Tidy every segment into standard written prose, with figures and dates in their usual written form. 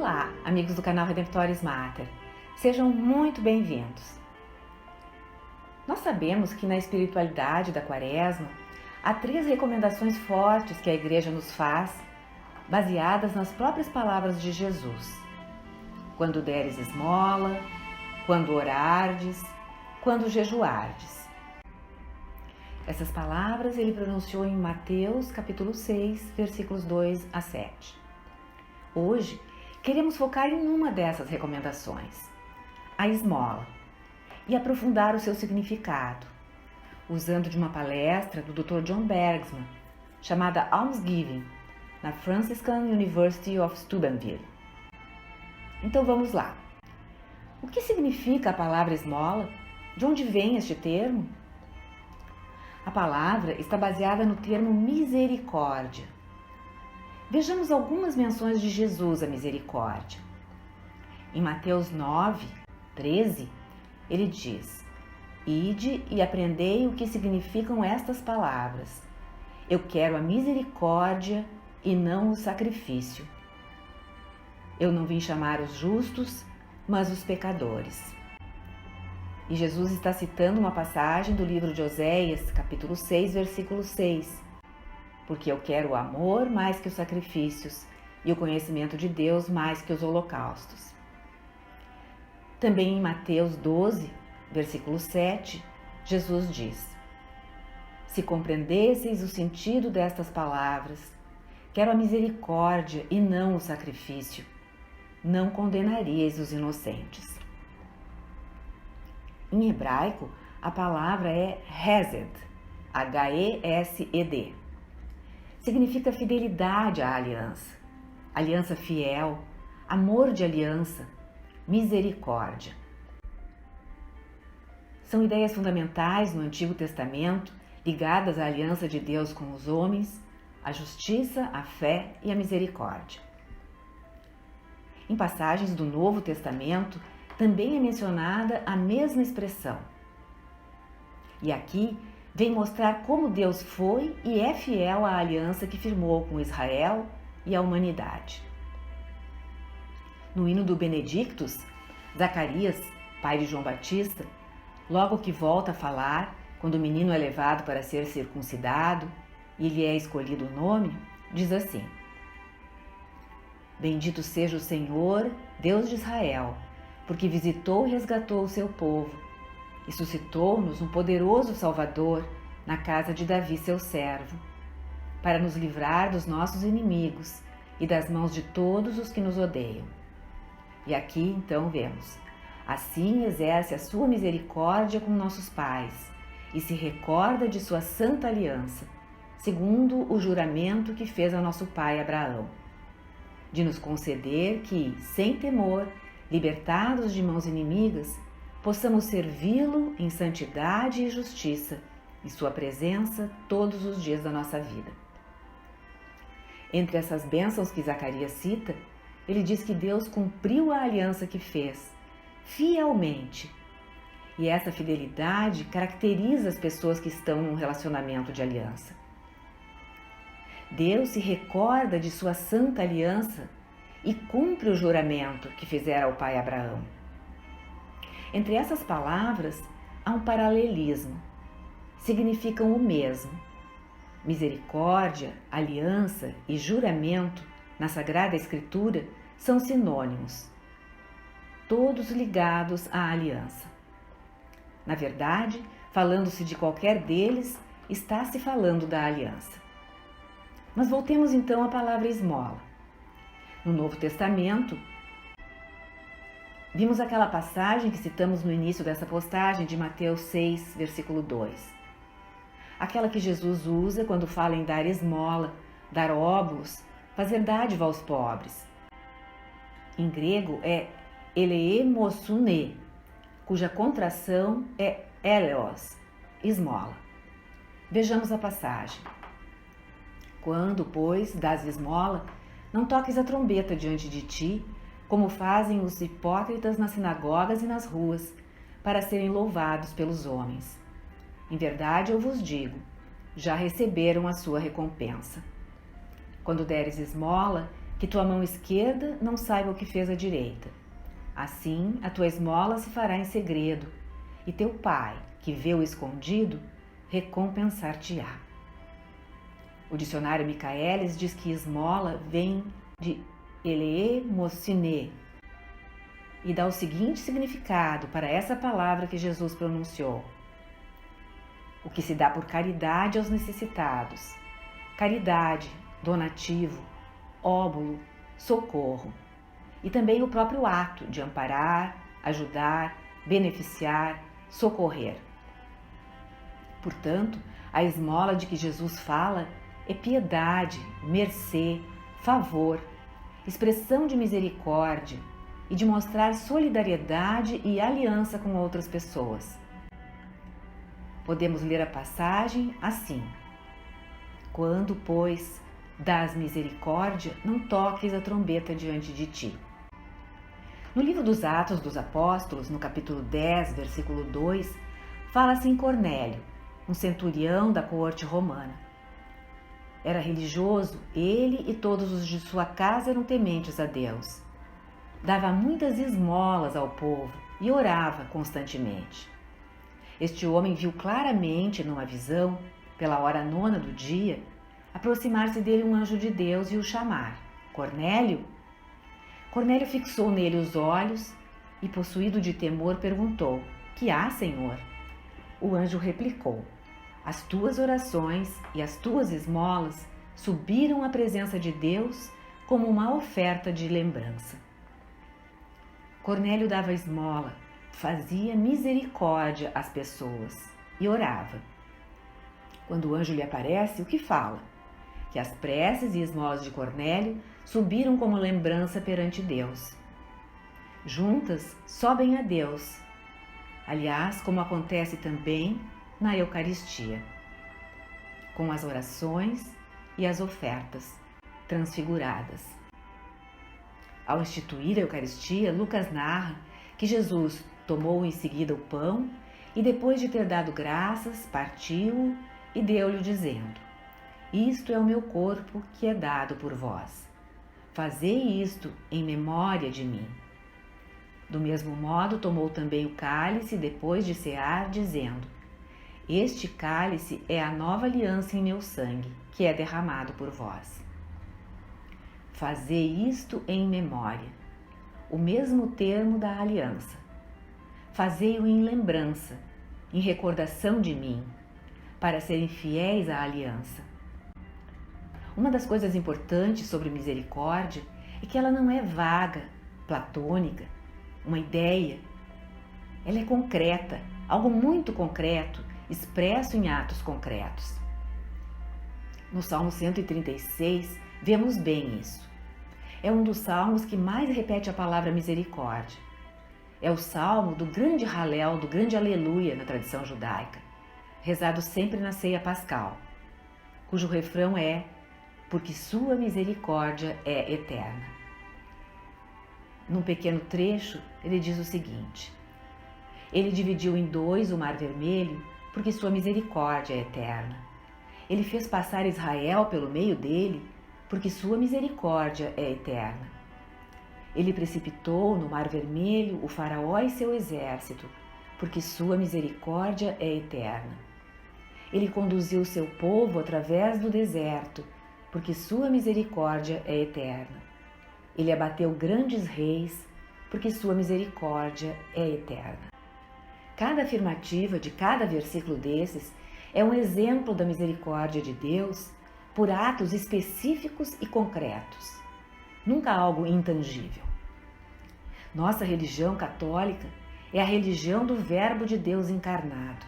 Olá, amigos do canal Redemptoris Mater. Sejam muito bem-vindos. Nós sabemos que na espiritualidade da Quaresma há 3 recomendações fortes que a Igreja nos faz, baseadas nas próprias palavras de Jesus. Quando deres esmola, quando orardes, quando jejuardes. Essas palavras ele pronunciou em Mateus capítulo 6, versículos 2 a 7. Hoje, queremos focar em uma dessas recomendações, a esmola, e aprofundar o seu significado, usando de uma palestra do Dr. John Bergsman, chamada Almsgiving, na Franciscan University of Steubenville. Então vamos lá. O que significa a palavra esmola? De onde vem este termo? A palavra está baseada no termo misericórdia. Vejamos algumas menções de Jesus à misericórdia. Em Mateus 9, 13, ele diz: Ide e aprendei o que significam estas palavras. Eu quero a misericórdia e não o sacrifício. Eu não vim chamar os justos, mas os pecadores. E Jesus está citando uma passagem do livro de Oséias, capítulo 6, versículo 6. Porque eu quero o amor mais que os sacrifícios e o conhecimento de Deus mais que os holocaustos. Também em Mateus 12, versículo 7, Jesus diz: Se compreendesseis o sentido destas palavras, quero a misericórdia e não o sacrifício, não condenaríeis os inocentes. Em hebraico, a palavra é Hesed, H-E-S-E-D. Significa fidelidade à aliança, aliança fiel, amor de aliança, misericórdia. São ideias fundamentais no Antigo Testamento ligadas à aliança de Deus com os homens, a justiça, a fé e a misericórdia. Em passagens do Novo Testamento também é mencionada a mesma expressão. E aqui vem mostrar como Deus foi e é fiel à aliança que firmou com Israel e a humanidade. No hino do Benedictus, Zacarias, pai de João Batista, logo que volta a falar, quando o menino é levado para ser circuncidado e lhe é escolhido o nome, diz assim: Bendito seja o Senhor, Deus de Israel, porque visitou e resgatou o seu povo, e suscitou-nos um poderoso Salvador na casa de Davi, seu servo, para nos livrar dos nossos inimigos e das mãos de todos os que nos odeiam. E aqui, então, vemos: assim exerce a sua misericórdia com nossos pais e se recorda de sua santa aliança, segundo o juramento que fez ao nosso pai Abraão, de nos conceder que, sem temor, libertados de mãos inimigas, possamos servi-lo em santidade e justiça, em sua presença todos os dias da nossa vida. Entre essas bênçãos que Zacarias cita, ele diz que Deus cumpriu a aliança que fez, fielmente. E essa fidelidade caracteriza as pessoas que estão num relacionamento de aliança. Deus se recorda de sua santa aliança e cumpre o juramento que fizera ao pai Abraão. Entre essas palavras há um paralelismo. Significam o mesmo. Misericórdia, aliança e juramento na Sagrada Escritura são sinônimos, todos ligados à aliança. Na verdade, falando-se de qualquer deles, está-se falando da aliança. Mas voltemos então à palavra esmola. No Novo Testamento, vimos aquela passagem que citamos no início dessa postagem de Mateus 6, versículo 2. Aquela que Jesus usa quando fala em dar esmola, dar óbulos, fazer dádiva aos pobres. Em grego é eleemosune, cuja contração é eleos, esmola. Vejamos a passagem. Quando, pois, dás esmola, não toques a trombeta diante de ti, como fazem os hipócritas nas sinagogas e nas ruas, para serem louvados pelos homens. Em verdade eu vos digo, já receberam a sua recompensa. Quando deres esmola, que tua mão esquerda não saiba o que fez a direita. Assim, a tua esmola se fará em segredo, e teu pai, que vê o escondido, recompensar-te-á. O dicionário Michaelis diz que esmola vem de eleemosine e dá o seguinte significado para essa palavra que Jesus pronunciou: o que se dá por caridade aos necessitados. Caridade, donativo, óbolo, socorro. E também o próprio ato de amparar, ajudar, beneficiar, socorrer. Portanto, a esmola de que Jesus fala é piedade, mercê, favor, expressão de misericórdia e de mostrar solidariedade e aliança com outras pessoas. Podemos ler a passagem assim: quando, pois, dás misericórdia, não toques a trombeta diante de ti. No livro dos Atos dos Apóstolos, no capítulo 10, versículo 2, fala-se em Cornélio, um centurião da corte romana. Era religioso, ele e todos os de sua casa eram tementes a Deus. Dava muitas esmolas ao povo e orava constantemente. Este homem viu claramente numa visão, pela hora 9ª do dia, aproximar-se dele um anjo de Deus e o chamar: Cornélio? Cornélio fixou nele os olhos e, possuído de temor, perguntou: que há, Senhor? O anjo replicou: as tuas orações e as tuas esmolas subiram à presença de Deus como uma oferta de lembrança. Cornélio dava esmola, fazia misericórdia às pessoas e orava. Quando o anjo lhe aparece, o que fala? Que as preces e esmolas de Cornélio subiram como lembrança perante Deus. Juntas, sobem a Deus. Aliás, como acontece também na Eucaristia, com as orações e as ofertas transfiguradas. Ao instituir a Eucaristia, Lucas narra que Jesus tomou em seguida o pão e, depois de ter dado graças, partiu-o e deu-lhe, dizendo: isto é o meu corpo que é dado por vós. Fazei isto em memória de mim. Do mesmo modo, tomou também o cálice depois de cear, dizendo: este cálice é a nova aliança em meu sangue, que é derramado por vós. Fazei isto em memória, o mesmo termo da aliança. Fazei-o em lembrança, em recordação de mim, para serem fiéis à aliança. Uma das coisas importantes sobre misericórdia é que ela não é vaga, platônica, uma ideia. Ela é concreta, algo muito concreto, expresso em atos concretos. No Salmo 136, vemos bem isso. É um dos salmos que mais repete a palavra misericórdia. É o salmo do grande Halel, do grande Aleluia na tradição judaica, rezado sempre na ceia pascal, cujo refrão é: porque sua misericórdia é eterna. Num pequeno trecho, ele diz o seguinte: ele dividiu em dois o Mar Vermelho, porque sua misericórdia é eterna. Ele fez passar Israel pelo meio dele, porque sua misericórdia é eterna. Ele precipitou no Mar Vermelho o faraó e seu exército, porque sua misericórdia é eterna. Ele conduziu seu povo através do deserto, porque sua misericórdia é eterna. Ele abateu grandes reis, porque sua misericórdia é eterna. Cada afirmativa de cada versículo desses é um exemplo da misericórdia de Deus por atos específicos e concretos, nunca algo intangível. Nossa religião católica é a religião do Verbo de Deus encarnado.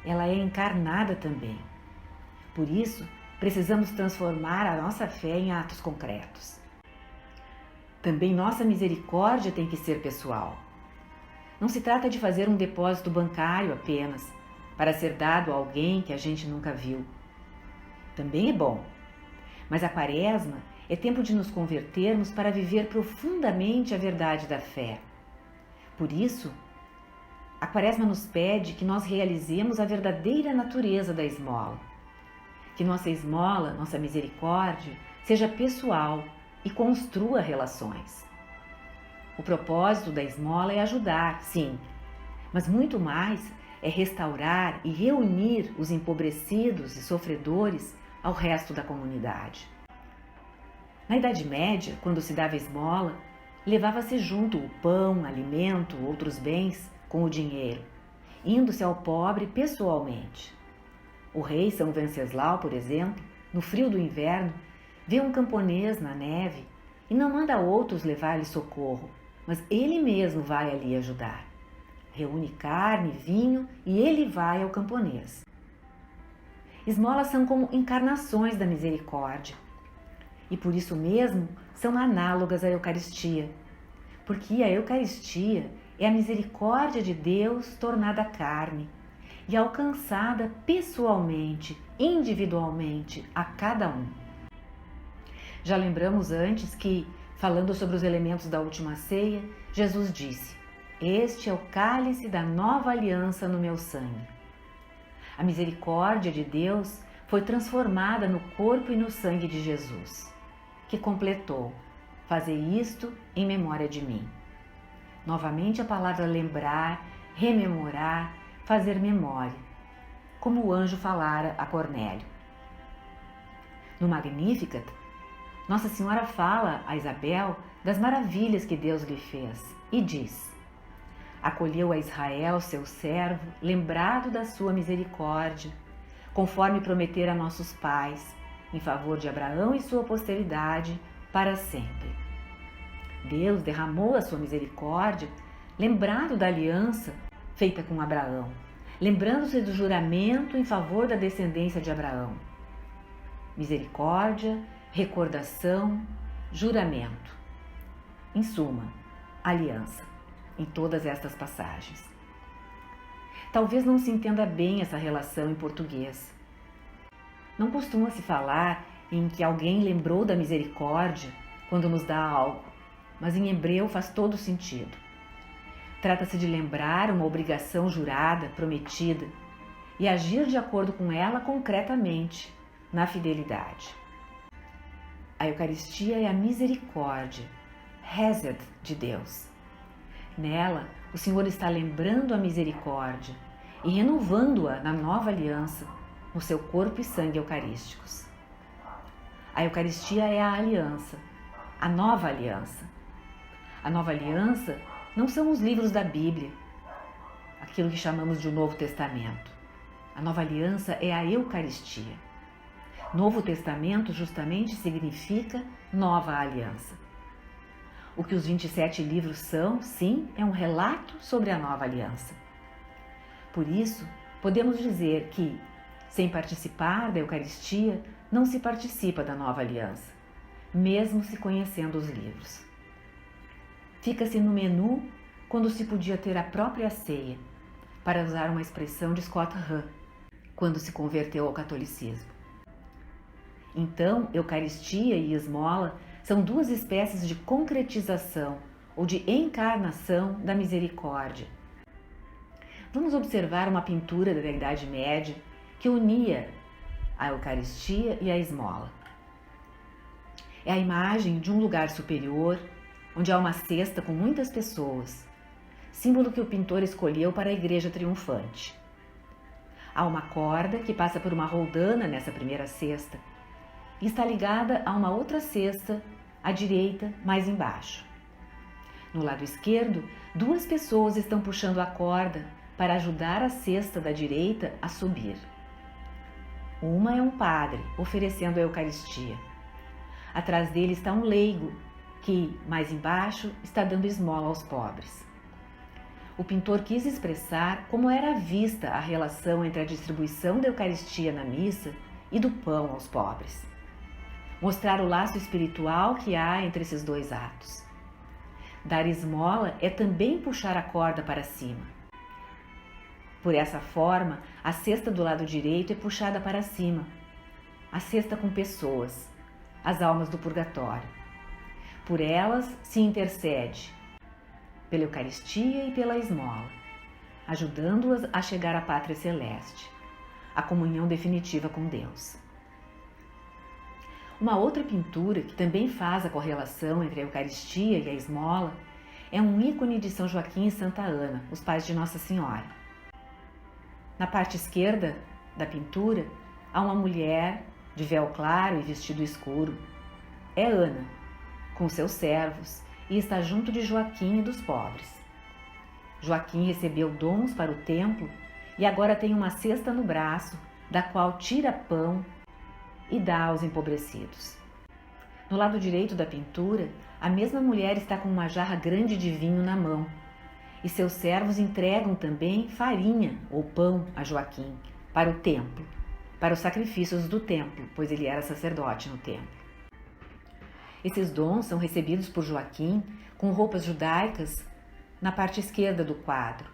Ela é encarnada também. Por isso, precisamos transformar a nossa fé em atos concretos. Também nossa misericórdia tem que ser pessoal. Não se trata de fazer um depósito bancário apenas, para ser dado a alguém que a gente nunca viu. Também é bom, mas a Quaresma é tempo de nos convertermos para viver profundamente a verdade da fé. Por isso, a Quaresma nos pede que nós realizemos a verdadeira natureza da esmola. Que nossa esmola, nossa misericórdia, seja pessoal, e construa relações. O propósito da esmola é ajudar, sim, mas muito mais é restaurar e reunir os empobrecidos e sofredores ao resto da comunidade. Na Idade Média, quando se dava esmola, levava-se junto o pão, alimento, outros bens com o dinheiro, indo-se ao pobre pessoalmente. O rei São Venceslau, por exemplo, no frio do inverno, vê um camponês na neve e não manda outros levar-lhe socorro, mas ele mesmo vai ali ajudar. Reúne carne, vinho e ele vai ao camponês. Esmolas são como encarnações da misericórdia e por isso mesmo são análogas à Eucaristia, porque a Eucaristia é a misericórdia de Deus tornada carne e alcançada pessoalmente, individualmente, a cada um. Já lembramos antes que, falando sobre os elementos da última ceia, Jesus disse: "Este é o cálice da nova aliança no meu sangue." A misericórdia de Deus foi transformada no corpo e no sangue de Jesus, que completou: "Fazei isto em memória de mim." Novamente a palavra lembrar, rememorar, fazer memória, como o anjo falara a Cornélio. No Magnificat, Nossa Senhora fala a Isabel das maravilhas que Deus lhe fez e diz: "Acolheu a Israel, seu servo, lembrado da sua misericórdia, conforme prometera a nossos pais, em favor de Abraão e sua posteridade, para sempre." Deus derramou a sua misericórdia, lembrado da aliança feita com Abraão, lembrando-se do juramento em favor da descendência de Abraão. Misericórdia, recordação, juramento. Em suma, aliança, em todas estas passagens. Talvez não se entenda bem essa relação em português. Não costuma-se falar em que alguém lembrou da misericórdia quando nos dá algo, mas em hebreu faz todo sentido. Trata-se de lembrar uma obrigação jurada, prometida, e agir de acordo com ela concretamente, na fidelidade. A Eucaristia é a misericórdia, Hesed de Deus. Nela, o Senhor está lembrando a misericórdia e renovando-a na nova aliança, no seu corpo e sangue eucarísticos. A Eucaristia é a aliança, a nova aliança. A nova aliança não são os livros da Bíblia, aquilo que chamamos de o Novo Testamento. A nova aliança é a Eucaristia. Novo Testamento justamente significa nova aliança. O que os 27 livros são, sim, é um relato sobre a nova aliança. Por isso, podemos dizer que, sem participar da Eucaristia, não se participa da nova aliança, mesmo se conhecendo os livros. Fica-se no menu quando se podia ter a própria ceia, para usar uma expressão de Scott Hahn, quando se converteu ao catolicismo. Então, Eucaristia e esmola são duas espécies de concretização ou de encarnação da misericórdia. Vamos observar uma pintura da Idade Média que unia a Eucaristia e a esmola. É a imagem de um lugar superior, onde há uma cesta com muitas pessoas, símbolo que o pintor escolheu para a igreja triunfante. Há uma corda que passa por uma roldana nessa primeira cesta e está ligada a uma outra cesta à direita, mais embaixo. No lado esquerdo, duas pessoas estão puxando a corda para ajudar a cesta da direita a subir. Uma é um padre oferecendo a Eucaristia. Atrás dele está um leigo que, mais embaixo, está dando esmola aos pobres. O pintor quis expressar como era vista a relação entre a distribuição da Eucaristia na missa e do pão aos pobres. Mostrar o laço espiritual que há entre esses dois atos. Dar esmola é também puxar a corda para cima. Por essa forma, a cesta do lado direito é puxada para cima. A cesta com pessoas, as almas do purgatório. Por elas se intercede, pela Eucaristia e pela esmola, ajudando-as a chegar à pátria celeste, a comunhão definitiva com Deus. Uma outra pintura que também faz a correlação entre a Eucaristia e a esmola é um ícone de São Joaquim e Santa Ana, os pais de Nossa Senhora. Na parte esquerda da pintura há uma mulher de véu claro e vestido escuro. É Ana, com seus servos, e está junto de Joaquim e dos pobres. Joaquim recebeu dons para o templo e agora tem uma cesta no braço, da qual tira pão e dá aos empobrecidos. No lado direito da pintura, a mesma mulher está com uma jarra grande de vinho na mão, e seus servos entregam também farinha ou pão a Joaquim para o templo, para os sacrifícios do templo, pois ele era sacerdote no templo. Esses dons são recebidos por Joaquim com roupas judaicas na parte esquerda do quadro,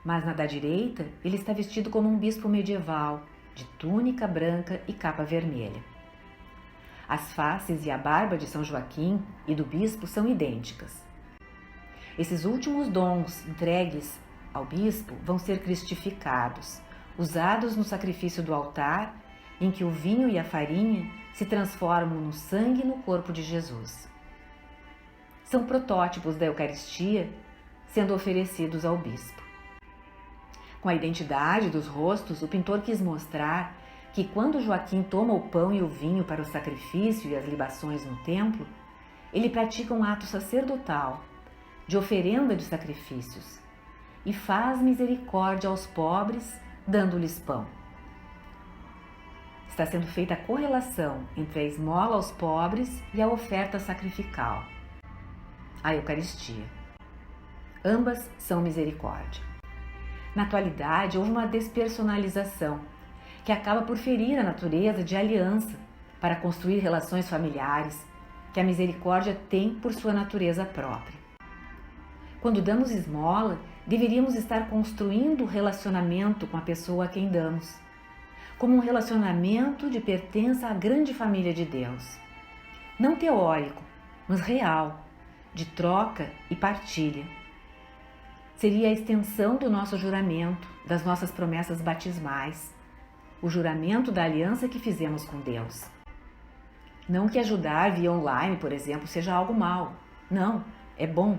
mas na da direita ele está vestido como um bispo medieval, de túnica branca e capa vermelha. As faces e a barba de São Joaquim e do bispo são idênticas. Esses últimos dons entregues ao bispo vão ser cristificados, usados no sacrifício do altar, em que o vinho e a farinha se transformam no sangue e no corpo de Jesus. São protótipos da Eucaristia sendo oferecidos ao bispo. Com a identidade dos rostos, o pintor quis mostrar que quando Joaquim toma o pão e o vinho para o sacrifício e as libações no templo, ele pratica um ato sacerdotal, de oferenda de sacrifícios, e faz misericórdia aos pobres, dando-lhes pão. Está sendo feita a correlação entre a esmola aos pobres e a oferta sacrificial, a Eucaristia. Ambas são misericórdia. Na atualidade, houve uma despersonalização que acaba por ferir a natureza de aliança para construir relações familiares que a misericórdia tem por sua natureza própria. Quando damos esmola, deveríamos estar construindo o relacionamento com a pessoa a quem damos, como um relacionamento de pertença à grande família de Deus. Não teórico, mas real, de troca e partilha. Seria a extensão do nosso juramento, das nossas promessas batismais, o juramento da aliança que fizemos com Deus. Não que ajudar via online, por exemplo, seja algo mau. Não, é bom.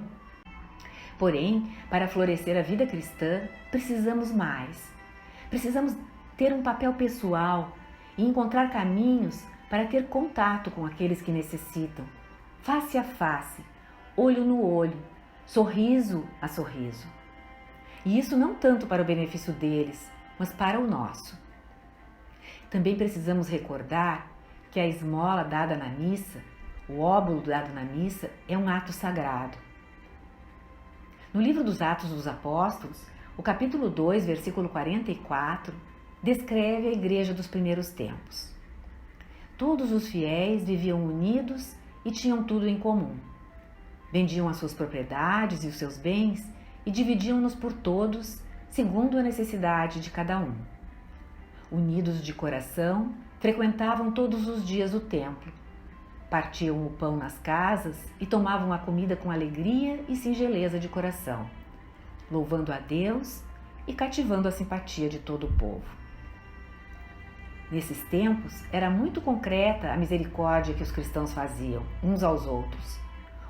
Porém, para florescer a vida cristã, precisamos mais. Precisamos ter um papel pessoal e encontrar caminhos para ter contato com aqueles que necessitam, face a face, olho no olho, sorriso a sorriso. E isso não tanto para o benefício deles, mas para o nosso. Também precisamos recordar que a esmola dada na missa, o óbolo dado na missa, é um ato sagrado. No livro dos Atos dos Apóstolos, o capítulo 2, versículo 44, descreve a igreja dos primeiros tempos. Todos os fiéis viviam unidos e tinham tudo em comum. Vendiam as suas propriedades e os seus bens e dividiam-nos por todos, segundo a necessidade de cada um. Unidos de coração, frequentavam todos os dias o templo. Partiam o pão nas casas e tomavam a comida com alegria e singeleza de coração, louvando a Deus e cativando a simpatia de todo o povo. Nesses tempos, era muito concreta a misericórdia que os cristãos faziam uns aos outros,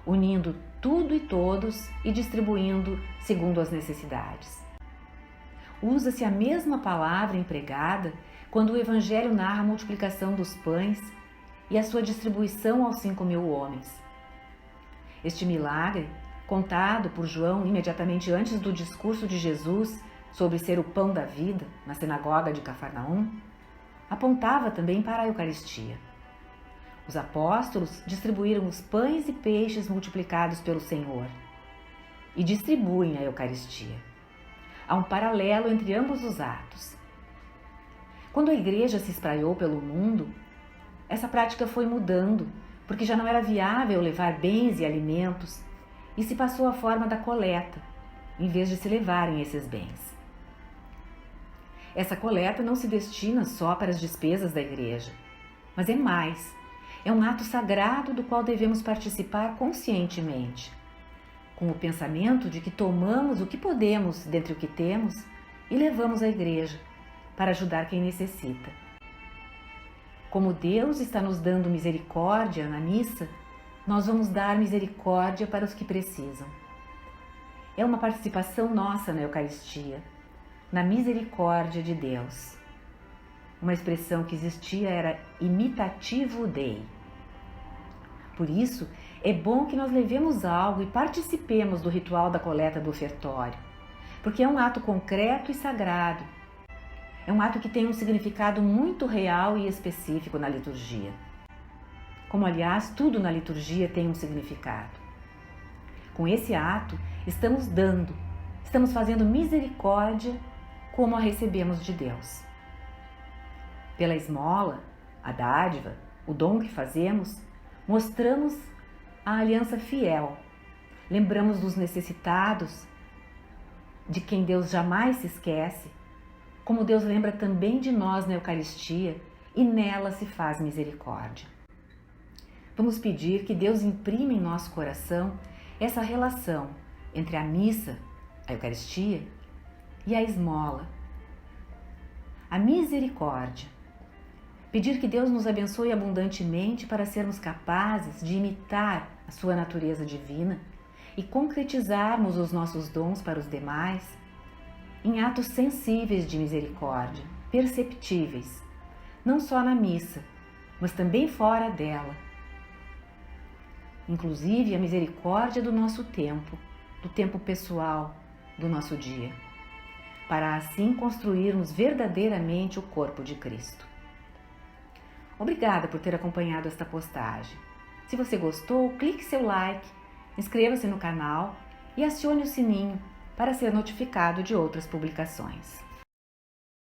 unindo tudo e todos e distribuindo segundo as necessidades. Usa-se a mesma palavra empregada quando o Evangelho narra a multiplicação dos pães e a sua distribuição aos 5.000 homens. Este milagre, contado por João imediatamente antes do discurso de Jesus sobre ser o pão da vida na sinagoga de Cafarnaum, apontava também para a Eucaristia. Os apóstolos distribuíram os pães e peixes multiplicados pelo Senhor e distribuem a Eucaristia. Há um paralelo entre ambos os atos. Quando a igreja se espraiou pelo mundo, essa prática foi mudando, porque já não era viável levar bens e alimentos, e se passou à forma da coleta, em vez de se levarem esses bens. Essa coleta não se destina só para as despesas da igreja, mas é mais. É um ato sagrado do qual devemos participar conscientemente, com o pensamento de que tomamos o que podemos dentre o que temos e levamos à igreja para ajudar quem necessita. Como Deus está nos dando misericórdia na missa, nós vamos dar misericórdia para os que precisam. É uma participação nossa na Eucaristia, na misericórdia de Deus. Uma expressão que existia era imitativo Dei. Por isso, é bom que nós levemos algo e participemos do ritual da coleta do ofertório, porque é um ato concreto e sagrado. É um ato que tem um significado muito real e específico na liturgia. Como, aliás, tudo na liturgia tem um significado. Com esse ato, estamos fazendo misericórdia como a recebemos de Deus. Pela esmola, a dádiva, o dom que fazemos, mostramos a aliança fiel. Lembramos dos necessitados, de quem Deus jamais se esquece, como Deus lembra também de nós na Eucaristia e nela se faz misericórdia. Vamos pedir que Deus imprima em nosso coração essa relação entre a missa, a Eucaristia e a esmola. A misericórdia. Pedir que Deus nos abençoe abundantemente para sermos capazes de imitar a sua natureza divina e concretizarmos os nossos dons para os demais em atos sensíveis de misericórdia, perceptíveis, não só na missa, mas também fora dela. Inclusive a misericórdia do nosso tempo, do tempo pessoal, do nosso dia, para assim construirmos verdadeiramente o corpo de Cristo. Obrigada por ter acompanhado esta postagem. Se você gostou, clique seu like, inscreva-se no canal e acione o sininho para ser notificado de outras publicações.